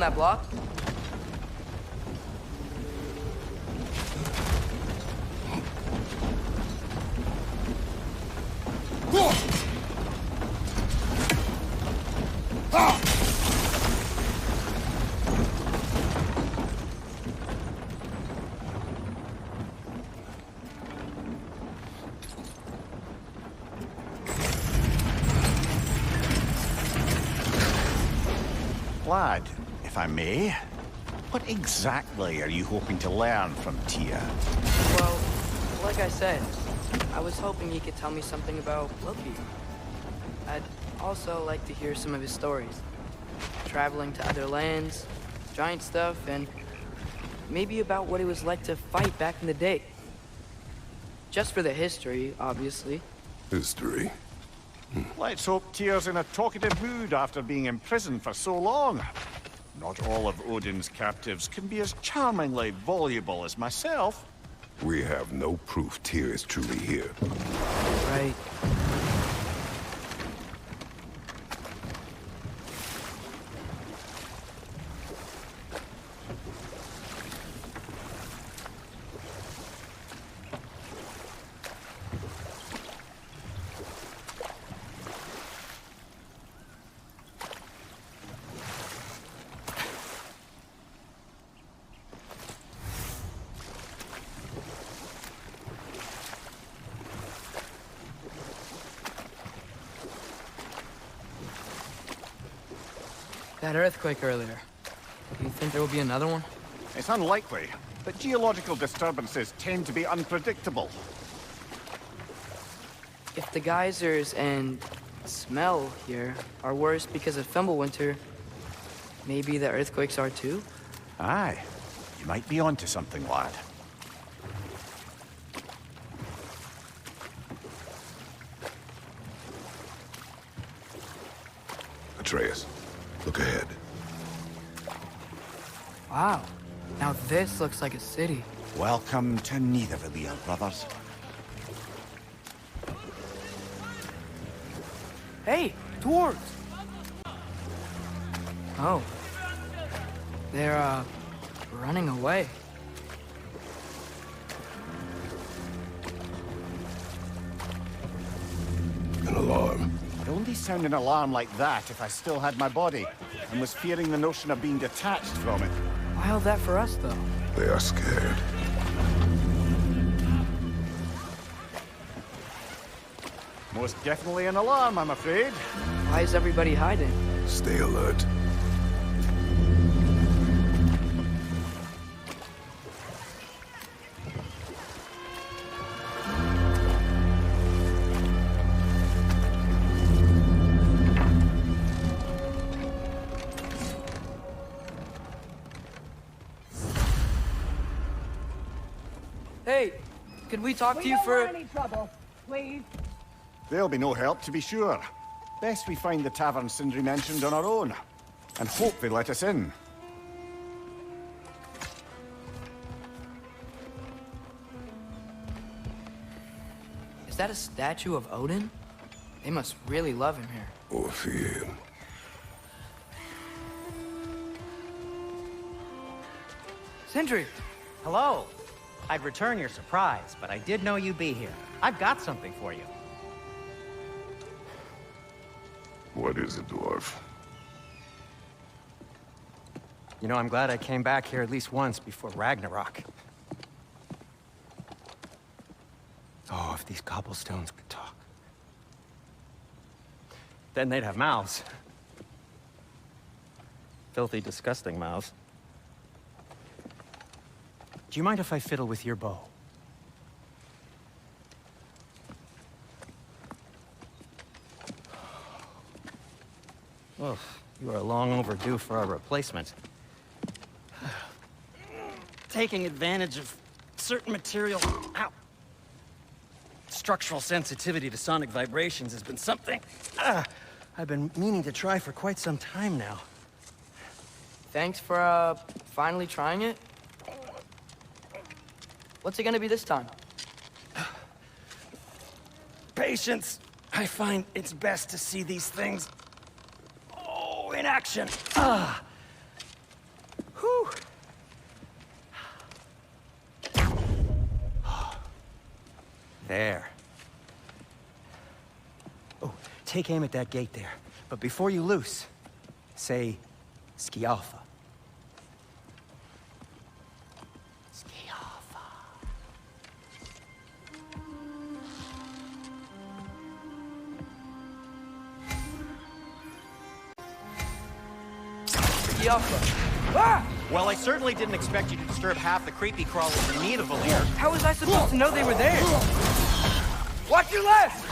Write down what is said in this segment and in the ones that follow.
that block? Lad, if I may, what exactly are you hoping to learn from Tia? Well, like I said, I was hoping he could tell me something about Loki. I'd also like to hear some of his stories. Traveling to other lands, giant stuff, and maybe about what it was like to fight back in the day. Just for the history, obviously. History? Let's hope Tyr's in a talkative mood after being imprisoned for so long. Not all of Odin's captives can be as charmingly voluble as myself. We have no proof Tyr is truly here. Right. That earthquake earlier. Do you think there will be another one? It's unlikely, but geological disturbances tend to be unpredictable. If the geysers and smell here are worse because of Fimbulwinter, maybe the earthquakes are too? Aye, you might be onto something, lad. Atreus, look ahead. Wow. Now this looks like a city. Welcome to Nidavellir, brothers. Hey, dwarves! Oh. They're, running away. An alarm. I'd only sound an alarm like that if I still had my body, and was fearing the notion of being detached from it. Wild that for us, though. They are scared. Most definitely an alarm, I'm afraid. Why is everybody hiding? Stay alert. Hey, could we talk to you for... any trouble, please. There'll be no help, to be sure. Best we find the tavern Sindri mentioned on our own, and hope they let us in. Is that a statue of Odin? They must really love him here. Or fear him. Sindri! Hello. I'd return your surprise, but I did know you'd be here. I've got something for you. What is it, dwarf? You know, I'm glad I came back here at least once before Ragnarok. Oh, if these cobblestones could talk. Then they'd have mouths. Filthy, disgusting mouths. Do you mind if I fiddle with your bow? Well, you are long overdue for a replacement. Taking advantage of certain material... Ow! Structural sensitivity to sonic vibrations has been something I've been meaning to try for quite some time now. Thanks for, finally trying it. What's it gonna be this time? Patience. I find it's best to see these things... in action. take aim at that gate there. But before you loose, say, Scialfa. Scialfa. Scialfa. Ah! Well, I certainly didn't expect you to disturb half the creepy crawlers in need of Valir. How was I supposed to know they were there? Watch your left!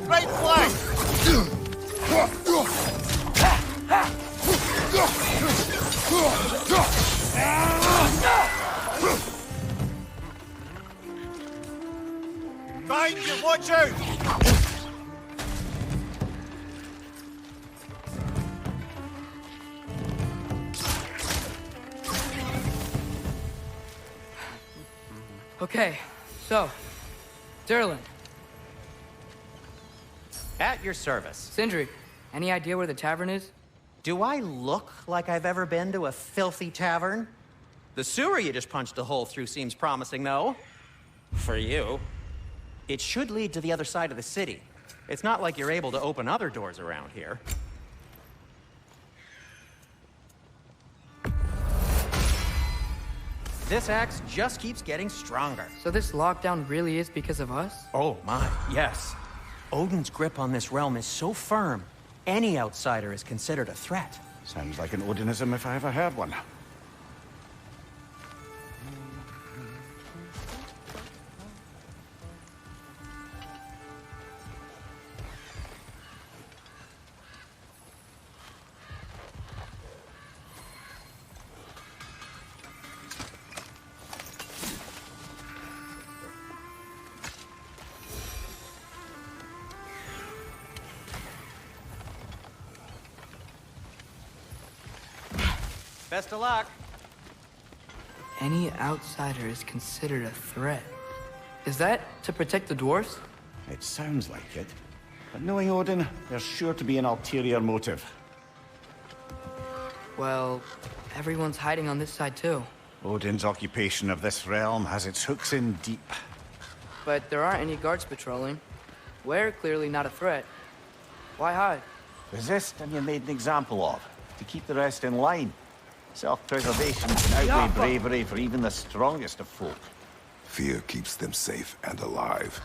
Right flank! Find you, watch out! Okay, so, Durlin, At your service. Sindri, any idea where the tavern is? Do I look like I've ever been to a filthy tavern? The sewer you just punched a hole through seems promising, though. For you. It should lead to the other side of the city. It's not like you're able to open other doors around here. This axe just keeps getting stronger. So this lockdown really is because of us? Oh my, yes. Odin's grip on this realm is so firm, any outsider is considered a threat. Sounds like an Odinism if I ever heard one. Best of luck. Any outsider is considered a threat. Is that to protect the dwarves? It sounds like it. But knowing Odin, there's sure to be an ulterior motive. Well, everyone's hiding on this side too. Odin's occupation of this realm has its hooks in deep. But there aren't any guards patrolling. We're clearly not a threat. Why hide? Resist and you're made an example of, to keep the rest in line. Self-preservation can outweigh bravery for even the strongest of folk. Fear keeps them safe and alive.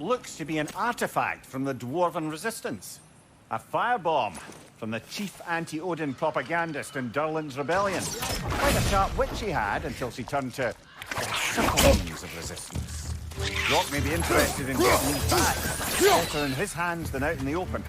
Looks to be an artifact from the Dwarven Resistance. A firebomb from the chief anti-Odin propagandist in Durlin's rebellion. Quite a sharp wit she had until she turned to the subtle means of resistance. Rock may be interested in getting these back. Better in his hands than out in the open.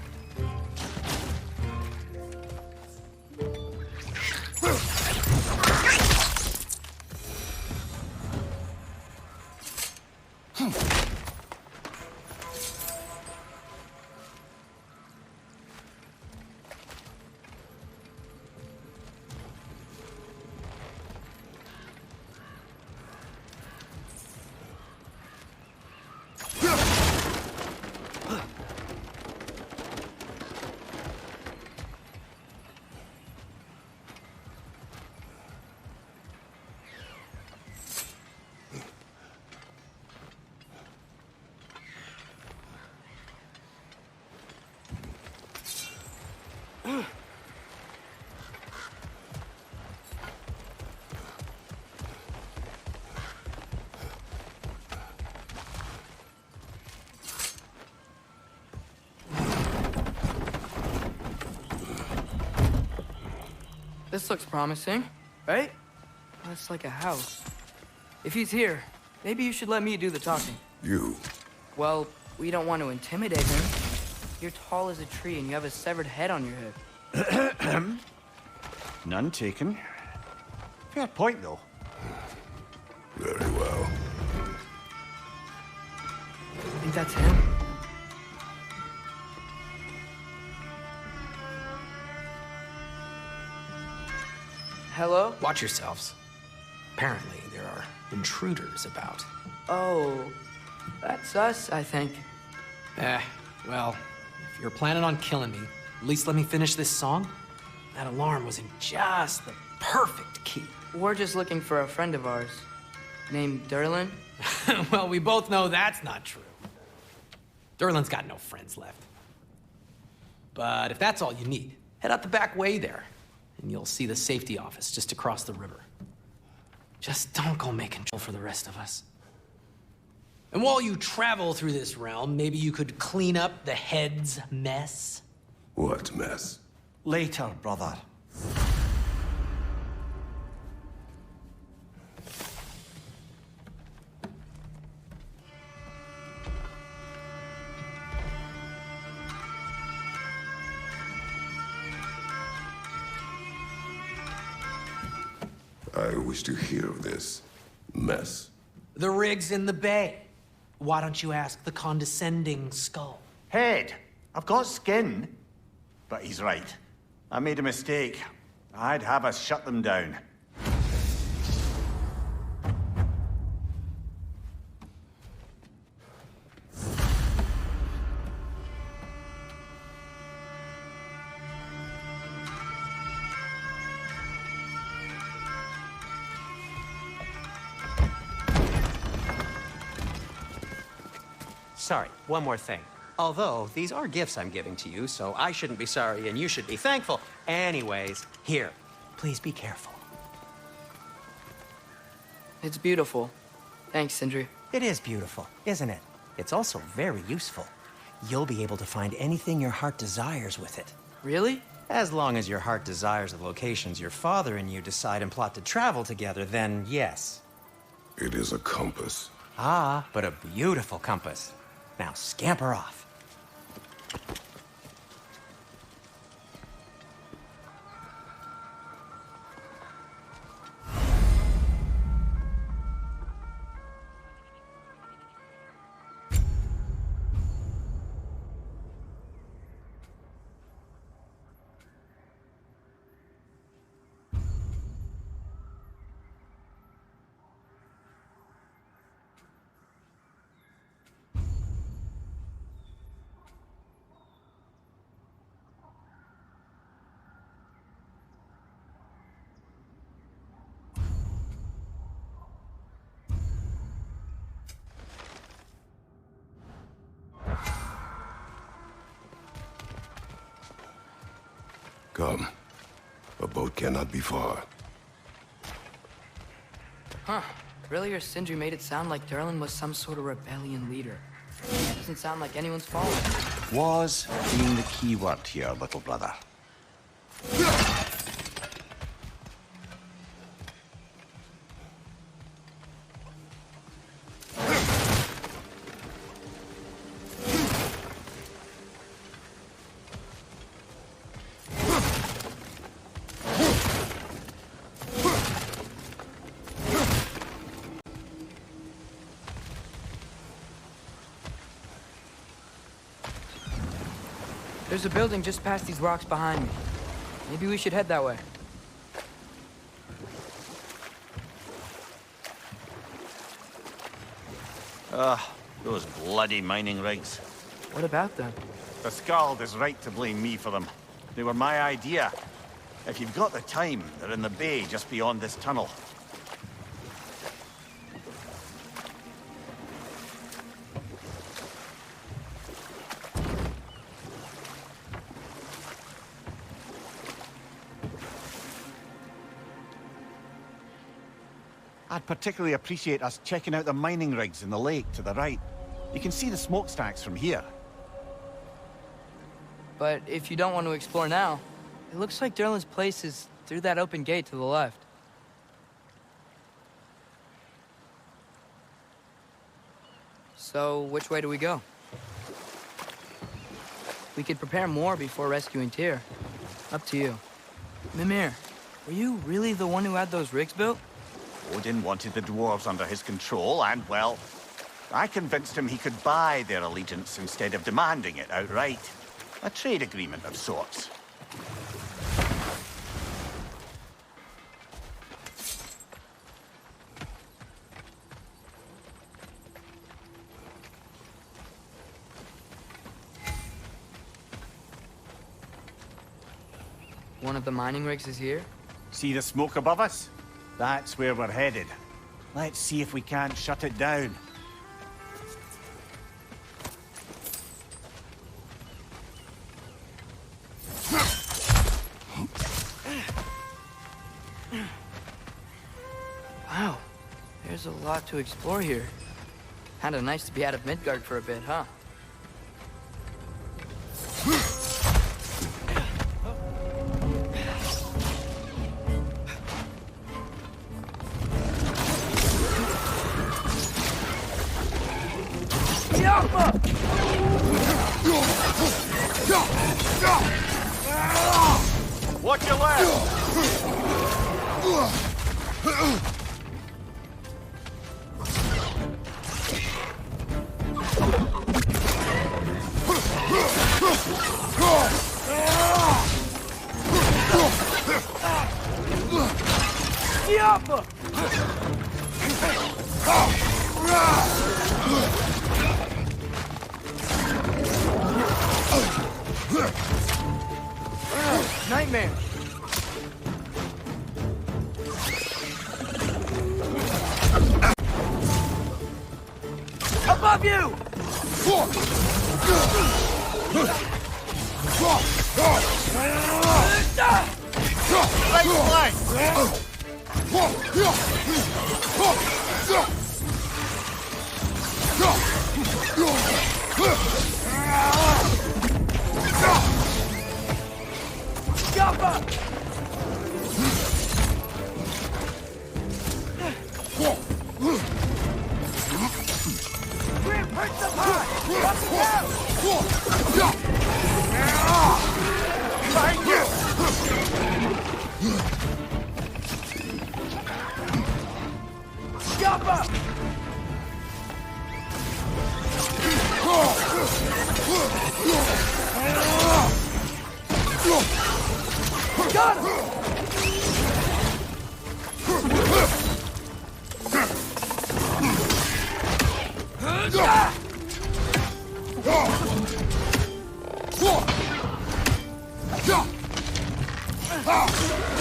This looks promising, right? That's like a house. If he's here, maybe you should let me do the talking. You. Well, we don't want to intimidate him. You're tall as a tree and you have a severed head on your head. None taken. Fair point, though. Very well. I think that's him. Hello? Watch yourselves. Apparently, there are intruders about. Oh, that's us, I think. Well, if you're planning on killing me, at least let me finish this song. That alarm was in just the perfect key. We're just looking for a friend of ours named Durlin. Well, we both know that's not true. Durlin's got no friends left. But if that's all you need, head out the back way there, and you'll see the safety office just across the river. Just don't go making trouble for the rest of us. And while you travel through this realm, maybe you could clean up the head's mess? What mess? Later, brother. I wish to hear of this mess. The rig's in the bay. Why don't you ask the condescending skull? Head. I've got skin. But he's right. I made a mistake. I'd have us shut them down. Sorry, one more thing. Although, these are gifts I'm giving to you, so I shouldn't be sorry and you should be thankful. Anyways, here, please be careful. It's beautiful. Thanks, Sindri. It is beautiful, isn't it? It's also very useful. You'll be able to find anything your heart desires with it. Really? As long as your heart desires the locations your father and you decide and plot to travel together, then yes. It is a compass. Ah, but a beautiful compass. Now scamper off. Come. A boat cannot be far. Huh. Earlier, Sindri made it sound like Durlin was some sort of rebellion leader. Doesn't sound like anyone's following. Was being the key word here, little brother. There's a building just past these rocks behind me. Maybe we should head that way. Those bloody mining rigs. What about them? The Skald is right to blame me for them. They were my idea. If you've got the time, they're in the bay just beyond this tunnel. I'd particularly appreciate us checking out the mining rigs in the lake to the right. You can see the smokestacks from here. But if you don't want to explore now, it looks like Durlin's place is through that open gate to the left. So, which way do we go? We could prepare more before rescuing Tyr. Up to you. Mimir, were you really the one who had those rigs built? Odin wanted the dwarves under his control, and, well, I convinced him he could buy their allegiance instead of demanding it outright. A trade agreement of sorts. One of the mining rigs is here? See the smoke above us? That's where we're headed. Let's see if we can't shut it down. Wow, there's a lot to explore here. Kinda nice to be out of Midgard for a bit, huh? Watch your left! Nightmare! Above you! Right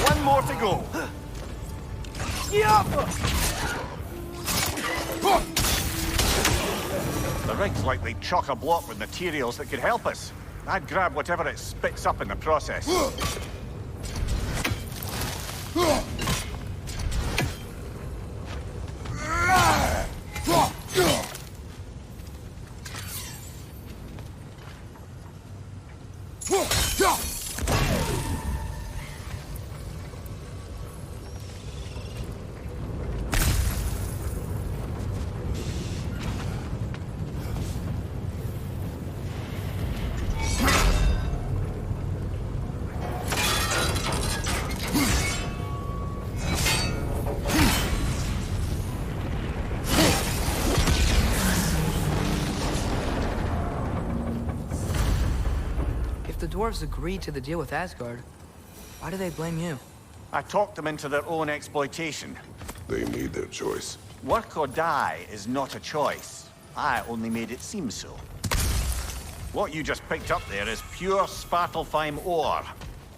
One more to go. The rig's likely chock-a-block with materials that could help us. I'd grab whatever it spits up in the process. If the dwarves agreed to the deal with Asgard, why do they blame you? I talked them into their own exploitation. They made their choice. Work or die is not a choice. I only made it seem so. What you just picked up there is pure Svartalfheim ore.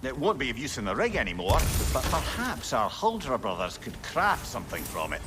It won't be of use in the rig anymore, but perhaps our Huldra brothers could craft something from it.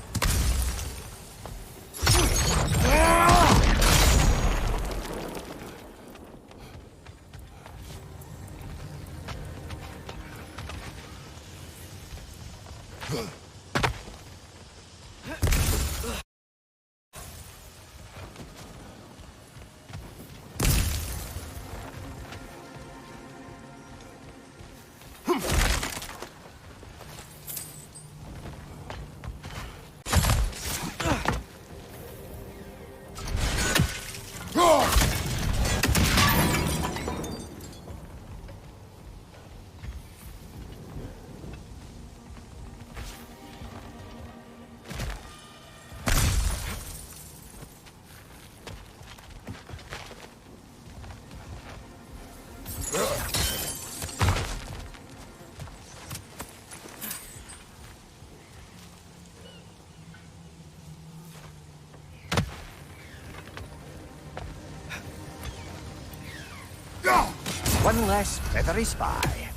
One less feathery spy.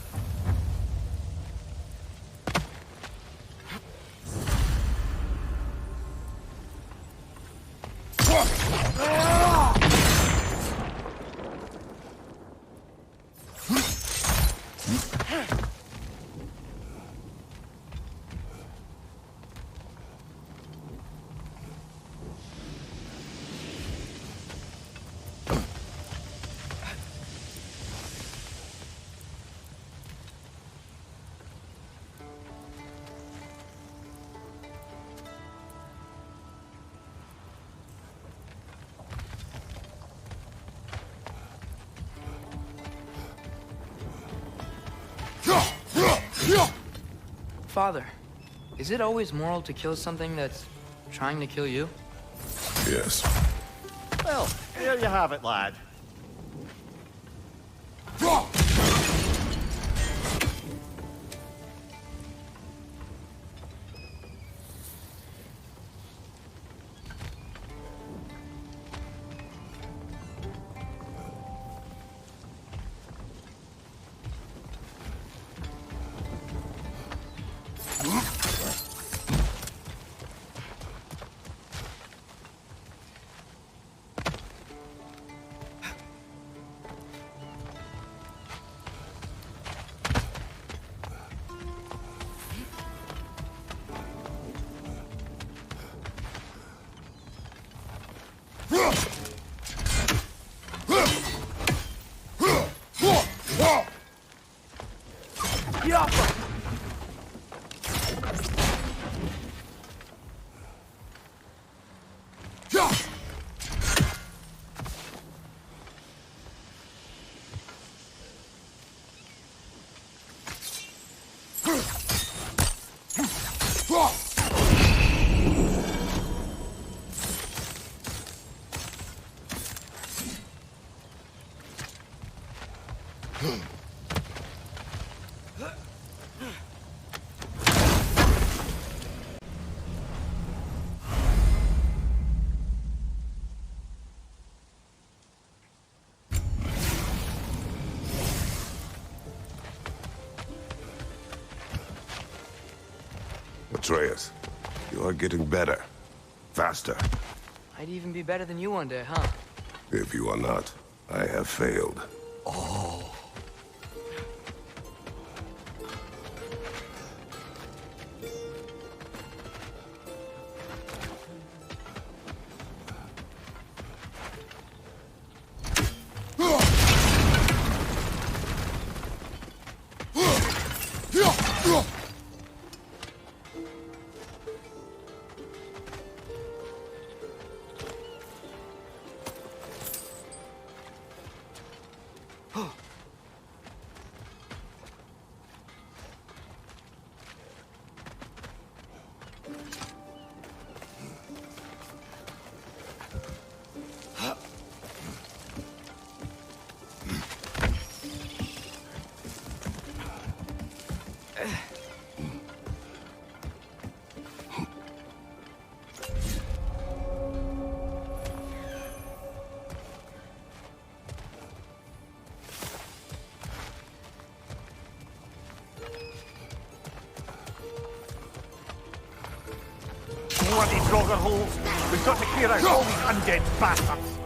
Father, is it always moral to kill something that's trying to kill you? Yes. Well, there you have it, lad. Atreus, you are getting better. Faster. I'd even be better than you one day, huh? If you are not, I have failed. Bloody Draugr holes! We've got to clear out all these undead bastards!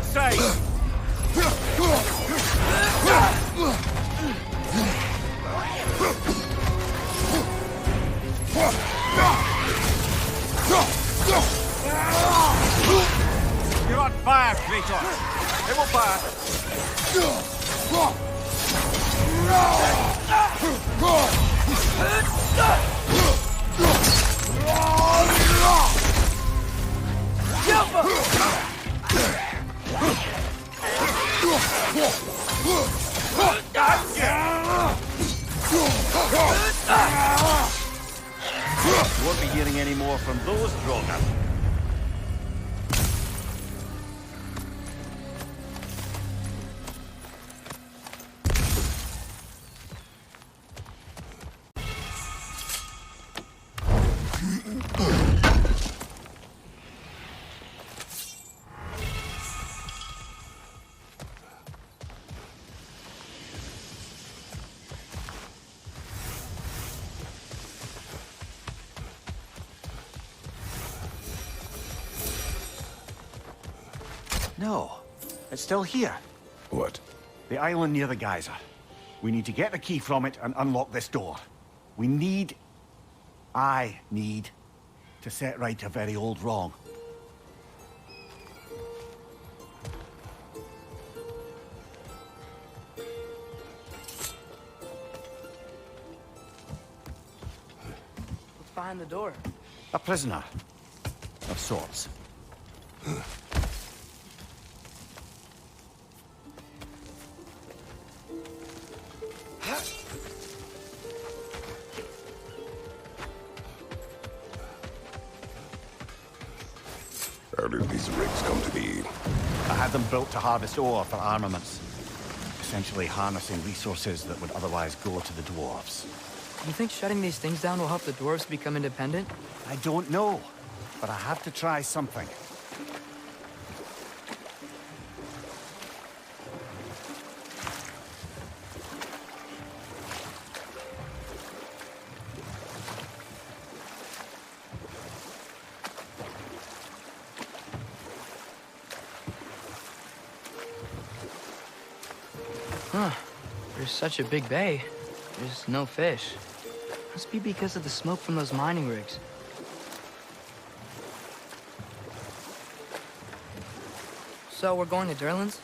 outside! You're on fire, Kratos! It will pass! You won't be hearing any more from those Draugr. No, it's still here. What? The island near the geyser. We need to get the key from it and unlock this door. I need to set right a very old wrong. What's behind the door? A prisoner. Of sorts. How did these rigs come to be? I had them built to harvest ore for armaments. Essentially harnessing resources that would otherwise go to the dwarves. You think shutting these things down will help the dwarves become independent? I don't know, but I have to try something. Huh. There's such a big bay. There's no fish. Must be because of the smoke from those mining rigs. So we're going to Durlan's?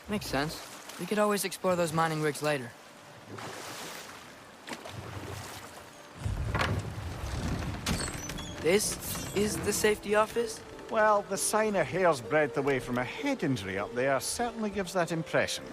Makes sense. We could always explore those mining rigs later. This is the safety office? Well, the sign a hair's breadth away from a head injury up there certainly gives that impression.